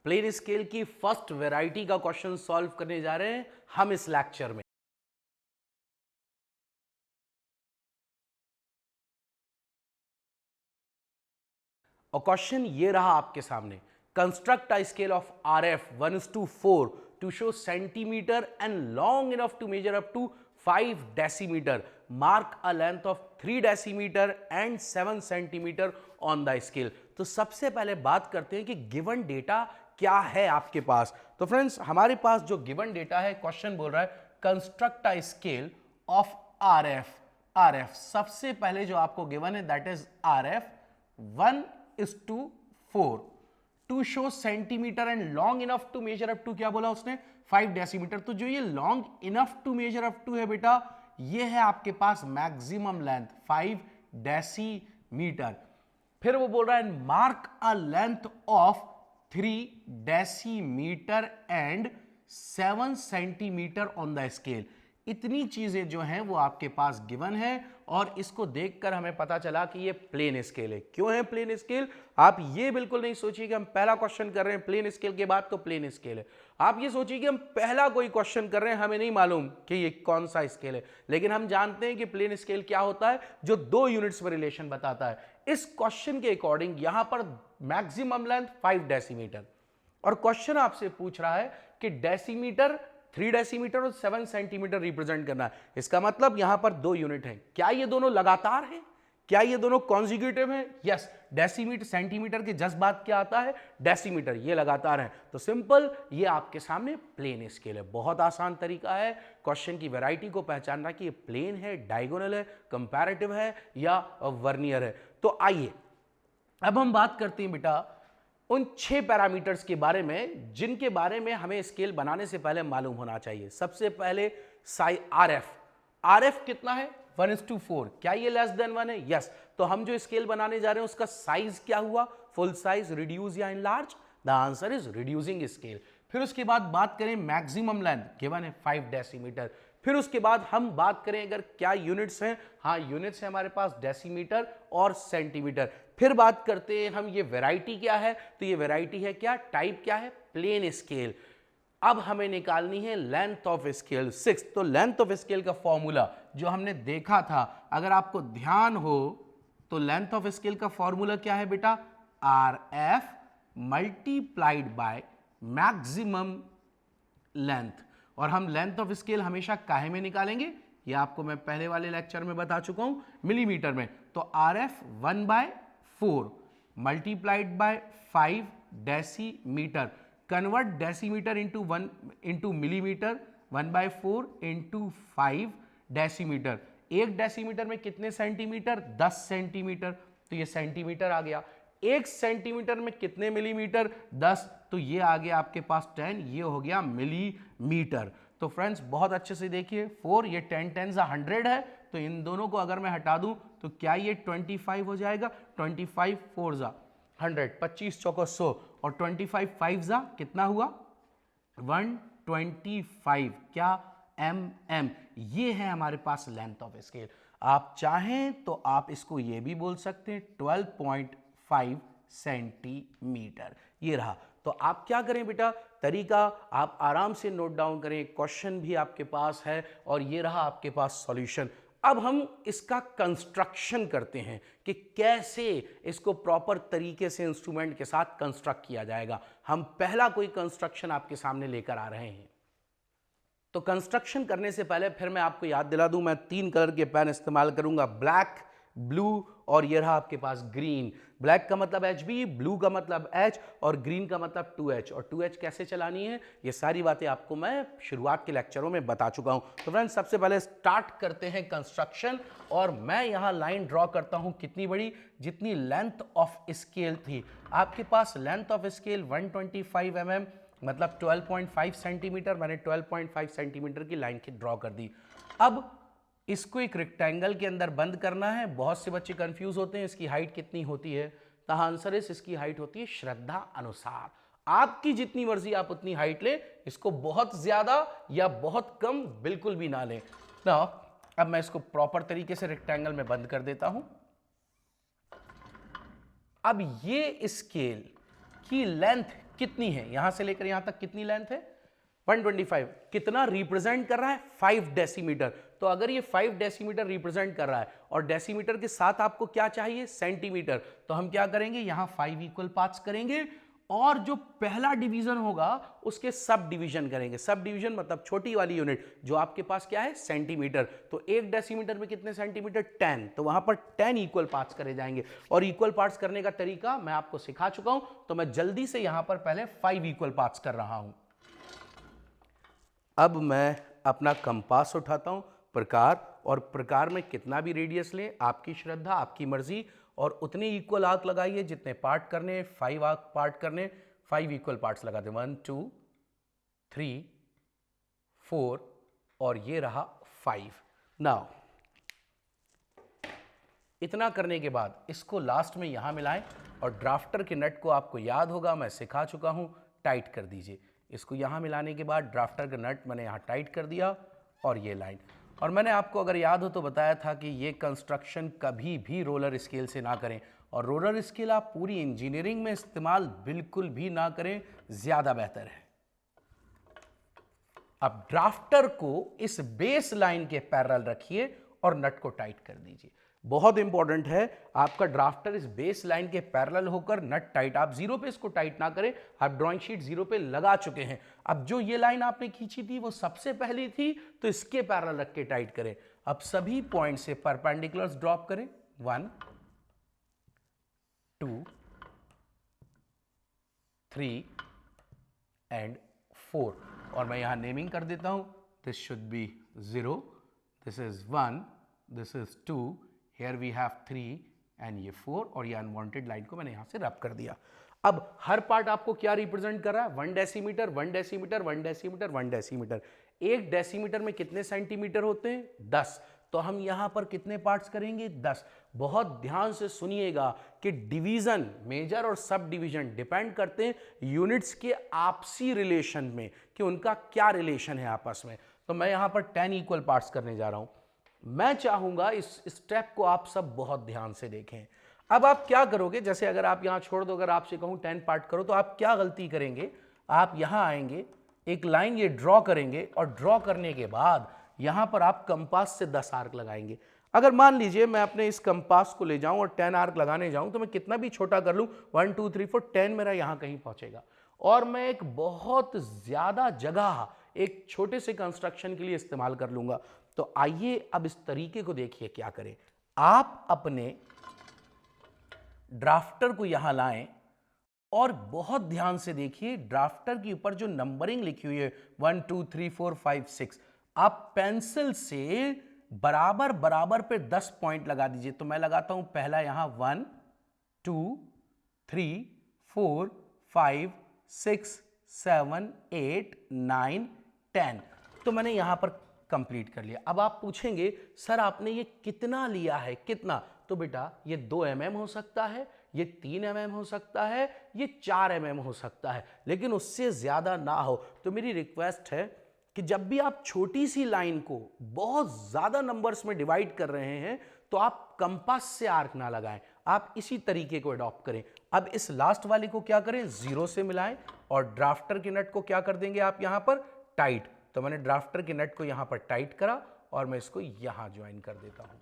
Plain scale की first variety का question solve करने जा रहे हैं हम इस लेक्चर में। और क्वेश्चन ये रहा आपके सामने, construct a scale of RF 1:4 to show centimetre and long enough to measure up to 5 decimetre, mark a length of 3 decimetre and 7 centimetre on the scale. तो सबसे पहले बात करते हैं कि गिवन डेटा क्या है आपके पास। तो फ्रेंड्स हमारे पास जो गिवन डेटा है, क्वेश्चन बोल रहा है construct a scale of RF सबसे पहले जो आपको गिवन है that is RF 1:4 to show centimetre and long enough to measure up to, क्या बोला उसने, 5 डेसीमीटर। तो जो ये long enough to measure up to है बेटा, ये है आपके पास मैक्सिमम लेंथ 5 डेसीमीटर। फिर वो बोल रहा है mark a length of 3 decimetre and 7 centimetre on the scale. इतनी चीजें जो हैं वो आपके पास गिवन है और इसको देखकर हमें पता चला कि ये प्लेन स्केल है। क्यों है प्लेन स्केल? आप ये बिल्कुल नहीं सोचिए कि हम पहला क्वेश्चन कर रहे हैं प्लेन स्केल के बाद तो प्लेन स्केल है। आप ये सोचिए कि हम पहला कोई क्वेश्चन कर रहे हैं, हमें नहीं मालूम कि ये कौन सा स्केल है, लेकिन हम जानते हैं कि प्लेन स्केल क्या होता है, जो 2 यूनिट्स में रिलेशन बताता है। इस क्वेश्चन के अकॉर्डिंग यहां पर मैक्सिमम लेंथ 5 डेसीमीटर और क्वेश्चन आपसे पूछ रहा है कि डेसीमीटर 3 डेसीमीटर और 7 सेंटीमीटर रिप्रेजेंट करना है। इसका मतलब यहां पर 2 यूनिट हैं। क्या ये दोनों लगातार हैं? क्या ये दोनों कॉन्जिक्यूटिव हैं? यस, डेसीमीटर सेंटीमीटर के जस्ट बाद क्या आता है, डेसीमीटर, ये लगातार है। तो सिंपल, ये आपके सामने प्लेन स्केल है। बहुत आसान तरीका है क्वेश्चन की वैरायटी को पहचानना कि ये प्लेन है, डायगोनल है, कंपैरेटिव है या वर्नियर है। तो आइए अब हम बात करते हैं बेटा उन 6 पैरामीटर्स के बारे में जिनके बारे में हमें स्केल बनाने से पहले मालूम होना चाहिए। सबसे पहले RF कितना है, 1:4। क्या ये लेस देन 1 है? यस। तो हम जो स्केल बनाने जा रहे हैं उसका साइज क्या हुआ, फुल साइज, रिड्यूस या enlarge? The answer is reducing scale. फिर उसके बाद बात करें मैक्सिमम लेंथ, गिवन है 5 डेसीमीटर। फिर उसके बाद हम बात करें अगर क्या यूनिट्स हैं, हाँ यूनिट्स है हमारे पास डेसीमीटर और सेंटीमीटर। फिर बात करते हैं हम ये वैरायटी क्या है, तो ये वैरायटी है क्या, टाइप क्या है, प्लेन स्केल। अब हमें निकालनी है लेंथ ऑफ स्केल 6। तो लेंथ ऑफ स्केल का फॉर्मूला जो हमने देखा था, अगर आपको ध्यान हो तो लेंथ ऑफ स्केल का फॉर्मूला क्या है बेटा, RF multiplied by maximum length. और हम लेंथ ऑफ स्केल हमेशा काहे में निकालेंगे, ये आपको मैं पहले वाले लेक्चर में बता चुका हूं, मिलीमीटर में। तो RF 1/4 multiplied by 5 decimetre, convert decimetre into millimetre, 1/4 into 5 decimetre. 1 decimetre में कितने सेंटीमीटर, 10 सेंटीमीटर, तो ये सेंटीमीटर आ गया। 1 सेंटीमीटर में कितने मिलीमीटर, 10, तो ये आ गया आपके पास 10, ये हो गया मिलीमीटर। तो फ्रेंड्स बहुत अच्छे से देखिए, 4 ये 10 10 100 है, तो इन दोनों को अगर मैं हटा दूं तो क्या ये 25 हो जाएगा, 25 4 100, 25 चौको 100 और 25 5 कितना हुआ, 125, क्या, mm। ये है हमारे पास लेंथ ऑफ स्केल। आप चाहें तो आप इसको ये भी बोल सकते हैं 12.5 सेंटीमीटर, ये रहा। तो आप क्या करें बेटा, तरीका आप आराम से नोट डाउन करें, क्वेश्चन भी आपके पास है और ये रहा आपके पास सॉल्यूशन। अब हम इसका कंस्ट्रक्शन करते हैं कि कैसे इसको प्रॉपर तरीके से इंस्ट्रूमेंट के साथ कंस्ट्रक्ट किया जाएगा। हम पहला कोई कंस्ट्रक्शन आपके सामने लेकर आ रहे हैं। तो कंस्ट्रक्शन करने से पहले फिर मैं आपको याद दिला दूं, मैं 3 कलर के पेन इस्तेमाल करूंगा, ब्लैक, ब्लू और ये रहा आपके पास ग्रीन। ब्लैक का मतलब HB, ब्लू का मतलब H और ग्रीन का मतलब 2H। और 2H कैसे चलानी है, ये सारी बातें आपको मैं शुरुआत के लेक्चरों में बता चुका हूं। तो फ्रेंड्स सबसे पहले स्टार्ट करते हैं कंस्ट्रक्शन और मैं यहां लाइन ड्रॉ करता हूं कितनी बड़ी, जितनी लेंथ ऑफ स्केल थी। आपके पास लेंथ ऑफ स्केल 125 mm मतलब 12.5 सेंटीमीटर, मैंने 12.5 सेंटीमीटर की लाइन ड्रॉ कर दी। अब इसको एक रेक्टेंगल के अंदर बंद करना है। बहुत से बच्चे कंफ्यूज होते हैं इसकी हाइट कितनी होती है, द आंसर इज इसकी हाइट होती है श्रद्धा अनुसार, आपकी जितनी मर्जी आप उतनी हाइट लें, इसको बहुत ज्यादा या बहुत कम बिल्कुल भी ना लें ना। अब मैं इसको प्रॉपर तरीके से रेक्टेंगल में बंद कर देता हूं। अब ये स्केल की लेंथ कितनी है, यहां से लेकर यहां तक कितनी लेंथ है 125, कितना रिप्रेजेंट कर रहा है 5 डेसीमीटर। तो अगर ये 5 डेसीमीटर रिप्रेजेंट कर रहा है और डेसीमीटर के साथ आपको क्या चाहिए सेंटीमीटर, तो हम क्या करेंगे यहां 5 इक्वल पार्ट्स करेंगे और जो पहला डिवीजन होगा उसके सब डिवीजन करेंगे। सब डिवीजन मतलब छोटी वाली यूनिट जो आपके पास क्या है सेंटीमीटर। तो 1 डेसीमीटर में कितने सेंटीमीटर 10, तो वहां पर 10 इक्वल पार्ट्स करे जाएंगे। और इक्वल पार्ट्स करने का तरीका मैं आपको सिखा चुका हूं, तो मैं जल्दी से यहां पर पहले 5 इक्वल पार्ट्स कर रहा हूं। अब मैं अपना कंपास उठाता हूं, प्रकार, और प्रकार में कितना भी रेडियस ले, आपकी श्रद्धा आपकी मर्जी, और उतने इक्वल आर्क लगाइए जितने पार्ट करने, 5 आर्क पार्ट करने, 5 इक्वल पार्ट्स लगा दें 1 2 3 4 और ये रहा 5। नाउ इतना करने के बाद इसको लास्ट में यहां मिलाएं और ड्राफ्टर के नट को आपको याद होगा मैं सिखा चुका हूं, टाइट कर दीजिए। इसको यहां मिलाने के बाद ड्राफ्टर का नट मैंने यहां टाइट कर दिया और ये लाइन। और मैंने आपको अगर याद हो तो बताया था कि ये कंस्ट्रक्शन कभी भी रोलर स्केल से ना करें, और रोलर स्केल आप पूरी इंजीनियरिंग में इस्तेमाल बिल्कुल भी ना करें, ज्यादा बेहतर है। अब ड्राफ्टर को इस बेस लाइन के पैरेलल रखिए और नट को टाइट कर दीजिए। बहुत इंपॉर्टेंट है, आपका ड्राफ्टर इस बेस लाइन के पैरेलल होकर नट टाइट, आप जीरो पे इसको टाइट ना करें, आप ड्राइंग शीट जीरो पे लगा चुके हैं। अब जो ये लाइन आपने खींची थी वो सबसे पहली थी, तो इसके पैरेलल रख के टाइट करें। अब सभी पॉइंट से परपेंडिकुलर्स ड्रॉप करें 1 2 3 एंड 4, और मैं यहां नेमिंग कर देता हूं, this should be 0, this is 1, this is 2, here we have 3 and ये 4, और ये अनवांटेड लाइन को मैंने यहां से रब कर दिया। अब हर पार्ट आपको क्या रिप्रेजेंट कर रहा है 1 decimetre 1 decimetre 1 decimetre 1 decimetre. 1 decimetre में कितने सेंटीमीटर होते हैं 10, तो हम यहां पर कितने पार्ट्स करेंगे 10। बहुत ध्यान से सुनिएगा कि डिवीजन, मेजर और सब डिवीजन डिपेंड करते हैं यूनिट्स के आपसी रिलेशन में, कि उनका क्या रिलेशन है आपस में। तो मैं यहां पर 10 इक्वल पार्ट्स करने जा रहा हूं। मैं चाहूंगा इस स्टेप को आप सब बहुत ध्यान से देखें। अब आप क्या करोगे, जैसे अगर आप यहां छोड़ दो, अगर आपसे कहूं 10 पार्ट करो, तो आप क्या गलती करेंगे, आप यहां आएंगे, एक लाइन ये ड्रॉ करेंगे, और ड्रॉ करने के बाद यहां पर आप कंपास से 10 आर्क लगाएंगे। अगर मान लीजिए मैं अपने इस कंपास को ले जाऊं और 10 आर्क लगाने जाऊं, तो मैं कितना भी छोटा कर लूं 1 2 3 4 10 मेरा यहां कहीं पहुंचेगा, और मैं एक बहुत ज्यादा जगह एक छोटे से कंस्ट्रक्शन के लिए इस्तेमाल कर लूंगा। तो आइए अब इस तरीके को देखिए क्या करें। आप अपने ड्राफ्टर को यहां लाएं और बहुत ध्यान से देखिए, ड्राफ्टर के ऊपर जो नंबरिंग लिखी हुई है 1 2 3 4 5 6, आप पेंसिल से बराबर बराबर पे 10 पॉइंट लगा दीजिए। तो मैं लगाता हूं पहला यहां 1 2 3 4 5 6 7 8 9 10, तो मैंने यहां पर कंप्लीट कर लिया। अब आप पूछेंगे सर आपने ये कितना लिया है, कितना, तो बेटा ये 2 mm हो सकता है, ये 3 mm हो सकता है, ये 4 mm हो सकता है, लेकिन उससे ज्यादा ना हो। तो मेरी रिक्वेस्ट है कि जब भी आप छोटी सी लाइन को बहुत ज्यादा नंबर्स में डिवाइड कर रहे हैं, तो आप कंपास से आर्क ना लगाएं, आप इसी तरीके को अडॉप्ट करें। अब इस लास्ट वाले को क्या करें 0 से मिलाएं, और ड्राफ्टर के नट को क्या कर देंगे आप यहां पर टाइट। तो मैंने ड्राफ्टर के नट को यहां पर टाइट करा और मैं इसको यहां ज्वाइन कर देता हूं,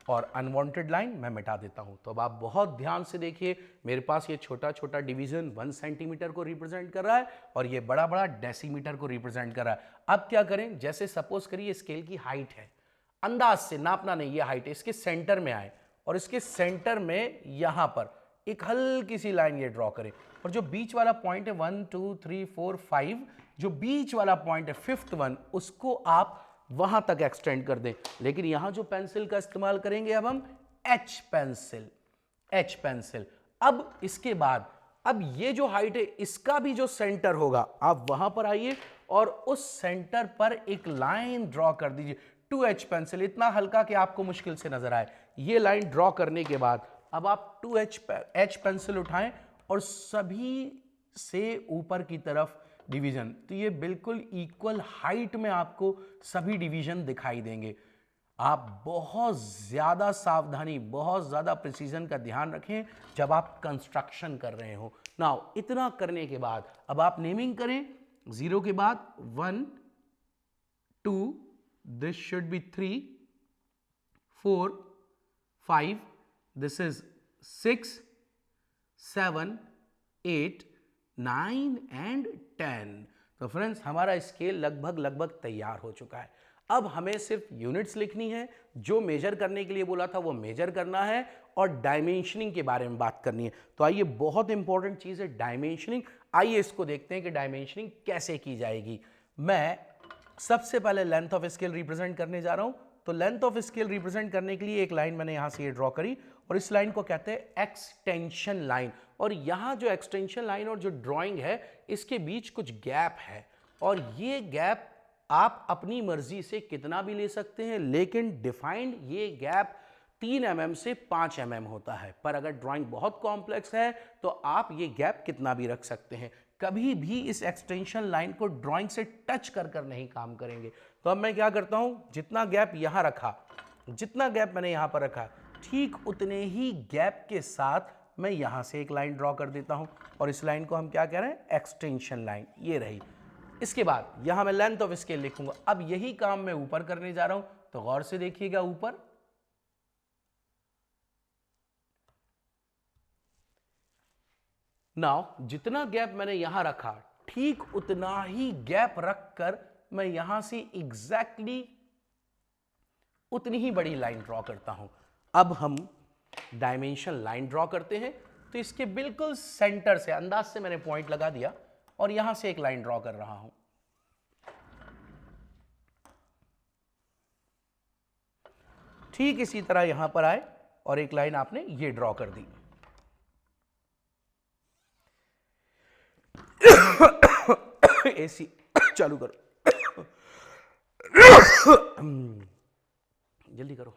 और अनवांटेड लाइन मैं मिटा देता हूं। तो अब आप बहुत ध्यान से देखिए, मेरे पास ये छोटा छोटा डिवीजन 1 सेंटीमीटर को रिप्रेजेंट कर रहा है, और ये बड़ा बड़ा डेसीमीटर को रिप्रेजेंट कर रहा है। अब क्या करें, जैसे सपोज करिए स्केल की हाइट है, अंदाज से नापना नहीं, ये हाइट है, इसके सेंटर में आए और इसके सेंटर में यहां पर एक हल्की सी लाइन ये ड्रॉ करें, और जो बीच वाला पॉइंट है 1 2 3 4 5, जो बीच वाला पॉइंट है 5th वन, उसको आप वहां तक एक्सटेंड कर दें। लेकिन यहां जो पेंसिल का इस्तेमाल करेंगे अब हम एच पेंसिल, एच पेंसिल। अब इसके बाद अब ये जो हाइट है इसका भी जो सेंटर होगा, आप वहां पर आइए और उस सेंटर पर एक लाइन ड्रॉ कर दीजिए 2H पेंसिल, इतना हल्का कि आपको मुश्किल से नजर आए। ये लाइन ड्रॉ करने के बाद अब आप 2H पेंसिल उठाएं और सभी से ऊपर की तरफ डिवीजन, तो ये बिल्कुल इक्वल हाइट में आपको सभी डिवीजन दिखाई देंगे। आप बहुत ज्यादा सावधानी, बहुत ज्यादा प्रिसीजन का ध्यान रखें जब आप कंस्ट्रक्शन कर रहे हो। नाउ इतना करने के बाद अब आप नेमिंग करें, 0 के बाद 1 2, this should be 3 4 5, this is 6 7 8 9 and 10। तो फ्रेंड्स हमारा स्केल लगभग तैयार हो चुका है। अब हमें सिर्फ यूनिट्स लिखनी है, जो मेजर करने के लिए बोला था वो मेजर करना है, और डायमेंशनिंग के बारे में बात करनी है। तो आइए, बहुत इंपॉर्टेंट चीज है डायमेंशनिंग। आइए इसको देखते हैं कि डायमेंशनिंग कैसे की जाएगी। मैं सबसे पहले लेंथ ऑफ स्केल रिप्रेजेंट करने जा रहा हूं। तो लेंथ ऑफ स्केल रिप्रेजेंट करने के लिए एक लाइन मैंने यहां से ये ड्रॉ करी, और इस लाइन को कहते हैं एक्सटेंशन लाइन। और यहां जो एक्सटेंशन लाइन और जो ड्रॉइंग है, इसके बीच कुछ गैप है, और ये गैप आप अपनी मर्जी से कितना भी ले सकते हैं, लेकिन डिफाइंड ये गैप 3 mm से 5 mm होता है। पर अगर ड्राइंग बहुत कॉम्प्लेक्स है तो आप ये गैप कितना भी रख सकते हैं। कभी भी इस एक्सटेंशन लाइन को ड्राइंग से टच कर नहीं काम करेंगे। तो अब मैं क्या करता हूं, जितना गैप यहां रखा, जितना गैप मैंने यहां पर रखा, ठीक उतने ही गैप के साथ मैं यहां से एक लाइन ड्रॉ कर देता हूं, और इस लाइन को हम क्या कह रहे हैं, एक्सटेंशन लाइन। ये रही। इसके बाद यहां मैं लेंथ ऑफ स्केल लिखूंगा। अब यही काम मैं ऊपर करने जा रहा हूं, तो गौर से देखिएगा ऊपर। नाउ जितना गैप मैंने यहां रखा, ठीक उतना ही गैप रखकर मैं यहां से एग्जैक्टली उतनी ही बड़ी लाइन ड्रॉ करता हूं। अब हम डायमेंशन लाइन ड्रॉ करते हैं। तो इसके बिल्कुल सेंटर से अंदाज से मैंने पॉइंट लगा दिया, और यहां से एक लाइन ड्रॉ कर रहा हूं। ठीक इसी तरह यहां पर आए और एक लाइन आपने ये ड्रॉ कर दी। एसी चालू करो, जल्दी करो।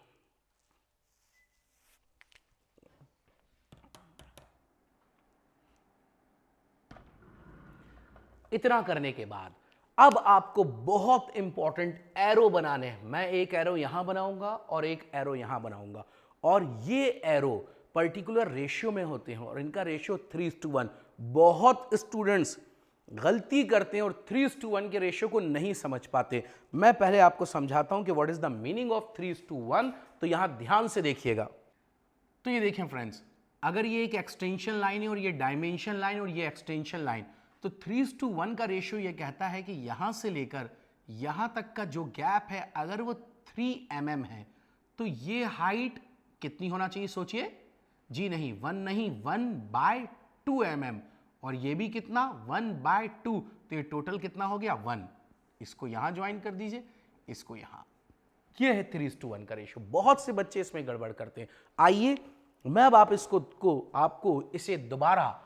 इतना करने के बाद अब आपको बहुत इंपॉर्टेंट एरो बनाने हैं। मैं एक एरो यहां बनाऊंगा और एक एरो यहां बनाऊंगा, और ये एरो पर्टिकुलर रेशियो में होते हैं, और इनका रेशियो 3:1। बहुत स्टूडेंट्स गलती करते हैं और 3:1 के रेशियो को नहीं समझ पाते। मैं पहले आपको समझाता हूं कि what is the meaning of 3:1। तो यहां ध्यान से देखिएगा। तो ये देखें फ्रेंड्स, अगर ये एक एक्सटेंशन लाइन है और ये डायमेंशन लाइन और ये एक्सटेंशन लाइन, तो 3:1 का रेशियो ये कहता है कि यहां से लेकर यहां तक का जो गैप है, अगर वो 3 mm है, तो ये हाइट कितनी होना चाहिए, सोचिए जी। नहीं, 1 नहीं, 1/2 mm, और ये भी कितना, 1/2। तो ये टोटल कितना हो गया, 1। इसको यहां ज्वाइन कर दीजिए, इसको यहां। ये है 3:1 का रेशियो। बहुत से बच्चे इसमें गड़बड़ करते हैं। आइए मैं अब आपको इसे दोबारा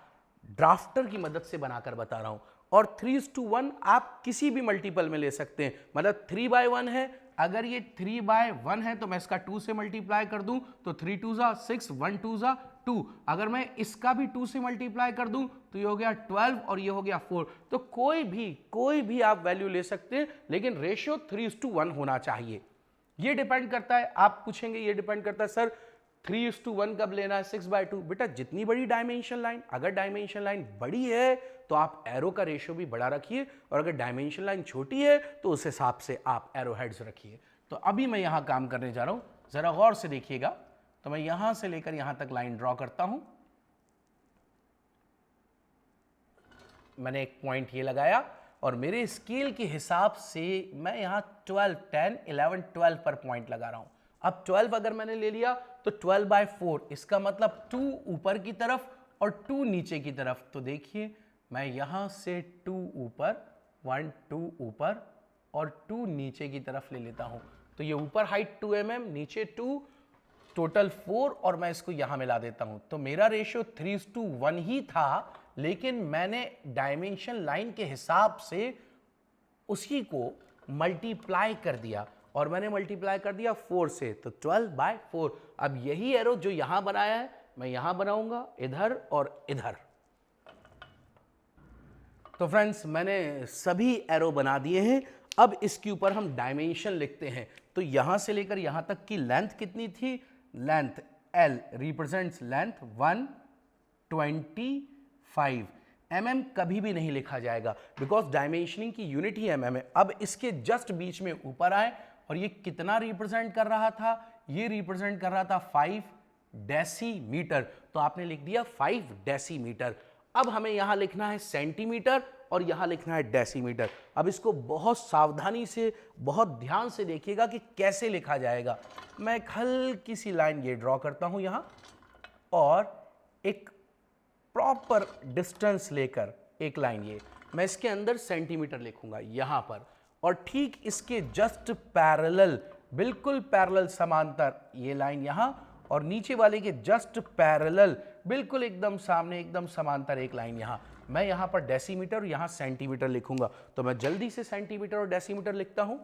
ड्राफ्टर की मदद से बनाकर बता रहा हूं। और 3:1 आप किसी भी मल्टीपल में ले सकते हैं। मतलब 3/1 है, अगर ये 3/1 है तो मैं इसका 2 से मल्टीप्लाई कर दूं तो 3 2 6, 1 2 2। अगर मैं इसका भी 2 से मल्टीप्लाई कर दूं तो ये हो गया 12 और ये हो गया 4। तो कोई भी आप वैल्यू ले सकते हैं, लेकिन रेशियो 3:1 होना चाहिए। ये डिपेंड करता है, आप पूछेंगे ये डिपेंड करता है सर 3:1 कब लेना है, 6/2। बेटा जितनी बड़ी डायमेंशन लाइन, अगर डायमेंशन लाइन बड़ी है तो आप एरो का रेशियो भी बड़ा रखिए, और अगर डायमेंशन लाइन छोटी है तो उस हिसाब से आप एरो हेड्स रखिए। तो अभी मैं यहां काम करने जा रहा हूं, जरा गौर से देखिएगा। तो मैं यहां से लेकर यहां तक लाइन ड्रॉ करता हूं। मैंने एक पॉइंट ये लगाया, और मेरे स्केल के हिसाब से मैं यहां 12, 10, 11, 12 पर पॉइंट लगा रहा हूं। अब 12 अगर मैंने ले लिया तो 12/4, इसका मतलब 2 ऊपर की तरफ और 2 नीचे की तरफ। तो देखिए मैं यहां से 2 ऊपर, 1 2 ऊपर और 2 नीचे की तरफ ले लेता हूं। तो ये ऊपर हाइट 2 mm, नीचे 2, टोटल 4, और मैं इसको यहां मिला देता हूं। तो मेरा रेशियो 3:1 ही था, लेकिन मैंने डायमेंशन लाइन के हिसाब से उसी को मल्टीप्लाई कर दिया, और मैंने मल्टीप्लाई कर दिया 4 से, तो 12/4। अब यही एरो जो यहां बनाया है मैं यहां बनाऊंगा, इधर और इधर। तो फ्रेंड्स मैंने सभी एरो बना दिए हैं। अब इसके ऊपर हम डायमेंशन लिखते हैं। तो यहां से लेकर यहां तक की लेंथ कितनी थी, length L represents length 125 5 mm कभी भी नहीं लिखा जाएगा बिकॉज डायमेंशनिंग की यूनिट ही mm है। अब इसके जस्ट बीच में ऊपर आए और ये कितना रिप्रेजेंट कर रहा था, ये रिप्रेजेंट कर रहा था 5 डेसीमीटर, तो आपने लिख दिया 5 डेसीमीटर। अब हमें यहां लिखना है सेंटीमीटर और यहां लिखना है डेसीमीटर। अब इसको बहुत सावधानी से, बहुत ध्यान से देखिएगा कि कैसे लिखा जाएगा। मैं एक हल्की सी लाइन ये ड्रॉ करता हूं यहां और एक प्रॉपर डिस्टेंस लेकर एक लाइन ये, मैं इसके अंदर सेंटीमीटर लिखूंगा यहां पर और ठीक इसके जस्ट पैरेलल, बिल्कुल पैरेलल समांतर ये लाइन यहां और नीचे वाले के जस्ट पैरेलल बिल्कुल एकदम सामने, एकदम समांतर एक लाइन यहां। मैं यहां पर डेसीमीटर और यहां सेंटीमीटर लिखूंगा, तो मैं जल्दी से सेंटीमीटर और डेसीमीटर लिखता हूं।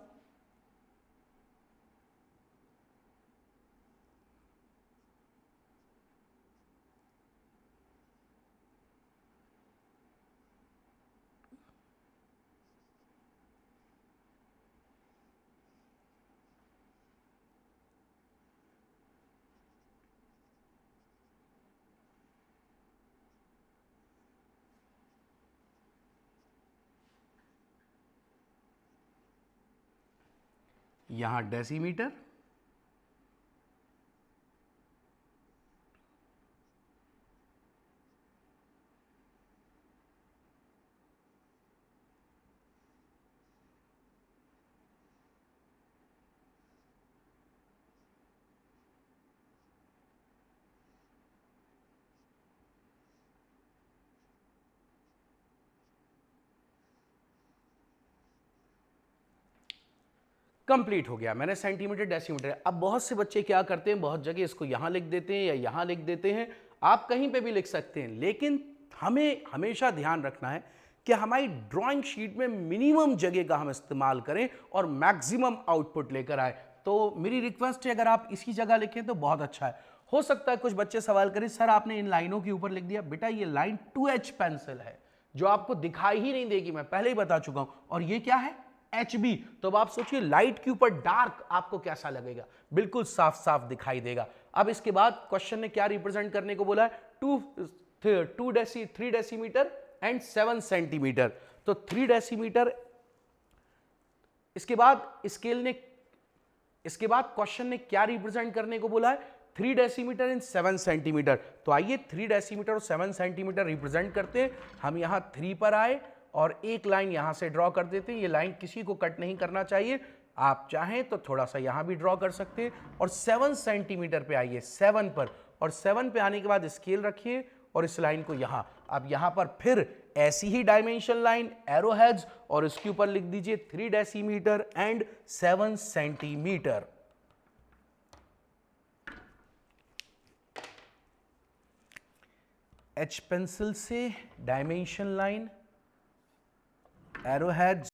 यहां डेसीमीटर, कंप्लीट हो गया। मैंने सेंटीमीटर डेसीमीटर। अब बहुत से बच्चे क्या करते हैं, बहुत जगह इसको यहां लिख देते हैं या यहां लिख देते हैं, आप कहीं पे भी लिख सकते हैं, लेकिन हमें हमेशा ध्यान रखना है कि हमारी ड्राइंग शीट में मिनिमम जगह का हम इस्तेमाल करें और मैक्सिमम आउटपुट लेकर आए। तो मेरी रिक्वेस्ट है अगर आप इसी जगह लिखें तो बहुत अच्छा है। हो सकता है कुछ बच्चे सवाल करें सर आपने इन लाइनों के ऊपर लिख दिया, बेटा ये लाइन 2H पेंसिल है जो आपको दिखाई ही नहीं देगी, मैं पहले ही बता चुका हूं, और ये क्या है HB। तो अब आप सोचिए लाइट के ऊपर डार्क आपको कैसा लगेगा, बिल्कुल साफ साफ दिखाई देगा। अब इसके बाद क्वेश्चन ने क्या रिप्रेजेंट करने को बोला है, 3 डेसीमीटर एंड 7 सेंटीमीटर। तो 3 डेसीमीटर, इसके बाद क्वेश्चन ने क्या रिप्रेजेंट करने को बोला है, 3 डेसीमीटर एंड 7 सेंटीमीटर। तो आइए 3 डेसीमीटर और 7 सेंटीमीटर रिप्रेजेंट करते हैं। हम यहां 3 पर आए और एक लाइन यहां से ड्रॉ कर देते हैं। ये लाइन किसी को कट नहीं करना चाहिए, आप चाहें तो थोड़ा सा यहां भी ड्रॉ कर सकते हैं। और 7 सेंटीमीटर पे आइए, 7 पर, और 7 पे आने के बाद स्केल रखिए और इस लाइन को यहां, अब यहां पर फिर ऐसी ही डायमेंशन लाइन, एरो हेड्स, और इसके ऊपर लिख दीजिए 3 decimetre and 7 centimetre. H pencil से डायमेंशन लाइन, एरो हेड्स,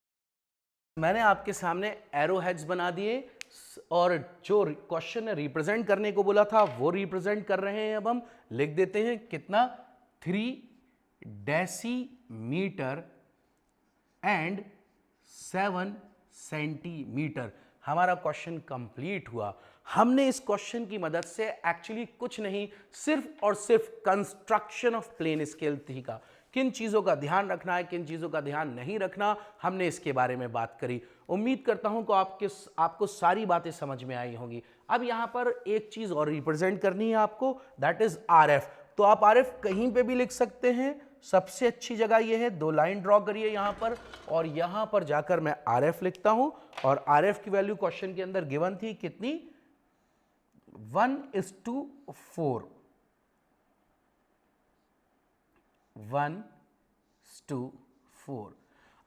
मैंने आपके सामने एरो हेड्स बना दिए और जो क्वेश्चन ने रिप्रेजेंट करने को बोला था वो रिप्रेजेंट कर रहे हैं। अब हम लिख देते हैं कितना, 3 डेसीमीटर एंड 7 सेंटीमीटर। हमारा क्वेश्चन कंप्लीट हुआ। हमने इस क्वेश्चन की मदद से एक्चुअली कुछ नहीं, सिर्फ और सिर्फ कंस्ट्रक्शन ऑफ प्लेन स्केल सीखा। किन चीज़ों का ध्यान रखना है, किन चीज़ों का ध्यान नहीं रखना, हमने इसके बारे में बात करी। उम्मीद करता हूं कि आपको सारी बातें समझ में आई होंगी। अब यहां पर एक चीज़ और रिप्रेजेंट करनी है आपको, दैट इज RF। तो आप RF कहीं पे भी लिख सकते हैं, सबसे अच्छी जगह यह है, 2 लाइन ड्रॉ करिए यहां पर और यहां पर जाकर मैं RF लिखता हूं। और RF की वैल्यू क्वेश्चन के अंदर गिवन थी कितनी, 1:4, 1:4।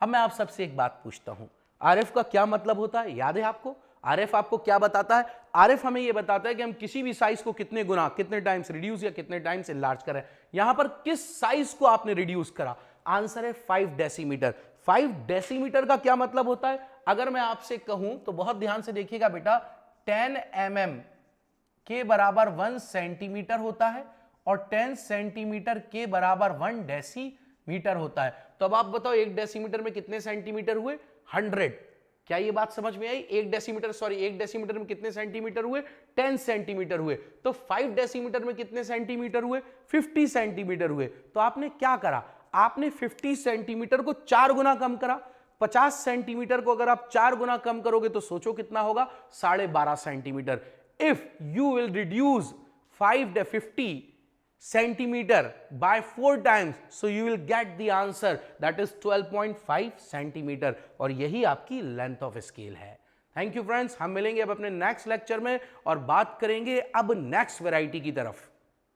अब मैं आप सबसे एक बात पूछता हूं, RF का क्या मतलब होता है, याद है आपको? RF आपको क्या बताता है? RF हमें यह बताता है कि हम किसी भी साइज को कितने गुना, कितने टाइम्स रिड्यूस या कितने टाइम्स इनलार्ज करें। यहां पर किस साइज को आपने रिड्यूस करा? आंसर है 5 डेसीमीटर। 5 डेसीमीटर का क्या मतलब होता है? अगर मैं आपसे कहूं तो बहुत ध्यान से देखिएगा बेटा, 10 mm के बराबर 1 सेंटीमीटर होता है और 10 सेंटीमीटर के बराबर 1 डेसीमीटर होता है। तो अब आप बताओ 1 डेसीमीटर में कितने सेंटीमीटर हुए? 100। क्या ये बात समझ में आई? 1 डेसीमीटर में कितने सेंटीमीटर हुए? 10 सेंटीमीटर हुए। तो 5 डेसीमीटर में कितने सेंटीमीटर हुए? 50 सेंटीमीटर हुए। तो आपने क्या करा? आपने 50 सेंटीमीटर को 4 गुना कम करा। 50 सेंटीमीटर को अगर आप 4 गुना कम करोगे तो सोचो कितना होगा? 12.5 centimetre. If you will reduce 50 centimeter by 4 times, so you will get the answer that is 12.5 centimeter, और यही आपकी लेंथ ऑफ स्केल है। थैंक यू फ्रेंड्स, हम मिलेंगे अब अपने नेक्स्ट लेक्चर में और बात करेंगे अब नेक्स्ट वैरायटी की तरफ।